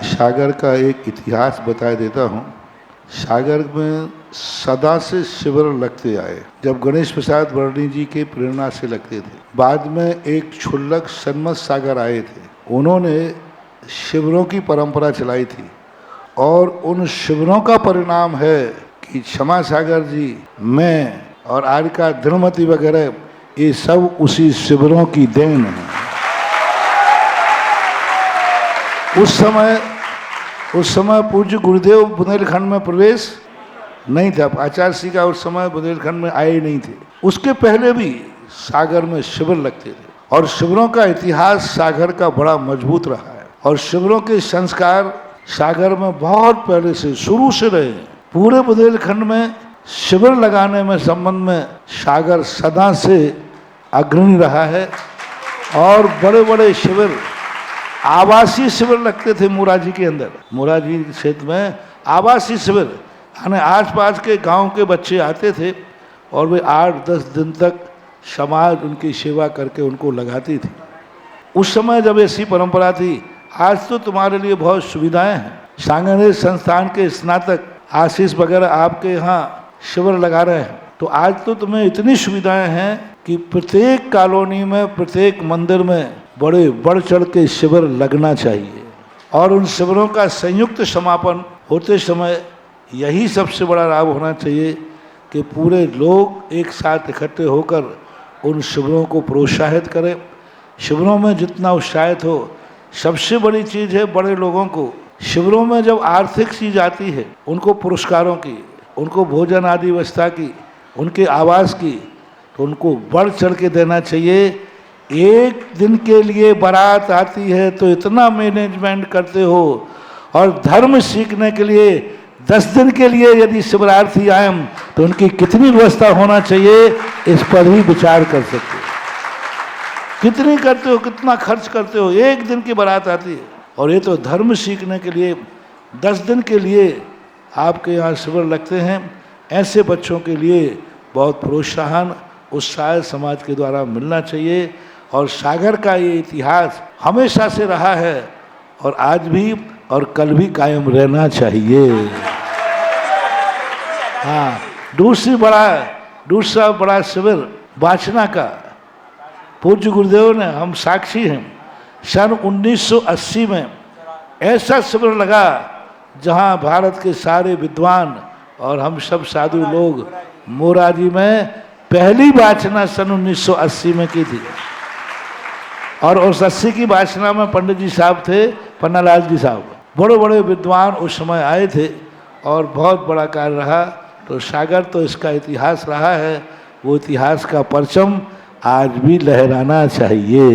सागर का एक इतिहास बता देता हूँ। सागर में सदा से शिविर लगते आए, जब गणेश प्रसाद वर्णी जी के प्रेरणा से लगते थे। बाद में एक क्षुल्लक सन्मत सागर आए थे, उन्होंने शिविरों की परंपरा चलाई थी और उन शिविरों का परिणाम है कि क्षमा सागर जी, मैं और आज का धर्मवती वगैरह, ये सब उसी शिविरों की देन है। उस समय पूज्य गुरुदेव बुंदेलखंड में प्रवेश नहीं था। आचार्य श्री का उस समय बुंदेलखंड में आए नहीं थे। उसके पहले भी सागर में शिविर लगते थे और शिविरों का इतिहास सागर का बड़ा मजबूत रहा है और शिविरों के संस्कार सागर में बहुत पहले से शुरू से रहे। पूरे बुंदेलखंड में शिविर लगाने में संबंध में सागर सदा से अग्रणी रहा है और बड़े बड़े शिविर, आवासीय शिविर लगते थे मोराजी के अंदर। मोराजी क्षेत्र में आवासीय शिविर, यानी आसपास के गांव के बच्चे आते थे और वे 8-10 दिन तक समाज उनकी सेवा करके उनको लगाती थी। उस समय जब ऐसी परंपरा थी। आज तो तुम्हारे लिए बहुत सुविधाएं हैं। सांगनेर संस्थान के स्नातक आशीष वगैरह आपके यहाँ शिविर लगा रहे हैं, तो आज तो तुम्हें इतनी सुविधाएं हैं कि प्रत्येक कॉलोनी में, प्रत्येक मंदिर में बड़े बढ़ चढ़ के शिविर लगना चाहिए और उन शिविरों का संयुक्त समापन होते समय यही सबसे बड़ा लाभ होना चाहिए कि पूरे लोग एक साथ इकट्ठे होकर उन शिविरों को प्रोत्साहित करें। शिविरों में जितना उत्साहित हो, सबसे बड़ी चीज़ है बड़े लोगों को शिविरों में जब आर्थिक चीज़ आती है, उनको पुरस्कारों की, उनको भोजन आदि व्यवस्था की, उनके आवास की, तो उनको बढ़ चढ़ के देना चाहिए। एक दिन के लिए बारात आती है तो इतना मैनेजमेंट करते हो और धर्म सीखने के लिए 10 दिन के लिए यदि शिविरार्थी आए तो उनकी कितनी व्यवस्था होना चाहिए, इस पर ही विचार कर सकते हो। कितनी करते हो, कितना खर्च करते हो। एक दिन की बारात आती है और ये तो धर्म सीखने के लिए 10 दिन के लिए आपके यहाँ शिविर लगते हैं। ऐसे बच्चों के लिए बहुत प्रोत्साहन, उत्साह समाज के द्वारा मिलना चाहिए और सागर का ये इतिहास हमेशा से रहा है और आज भी और कल भी कायम रहना चाहिए। हाँ, दूसरा बड़ा शिविर वाचना का पूज्य गुरुदेव ने, हम साक्षी हैं, सन 1980 में ऐसा शिविर लगा जहाँ भारत के सारे विद्वान और हम सब साधु लोग मोराजी में पहली वाचना सन 1980 में की थी और उस 80 की वाचना में पंडित जी साहब थे, पन्नालाल जी साहब, बड़े बड़े विद्वान उस समय आए थे और बहुत बड़ा कार्य रहा। तो सागर तो इसका इतिहास रहा है, वो इतिहास का परचम आज भी लहराना चाहिए।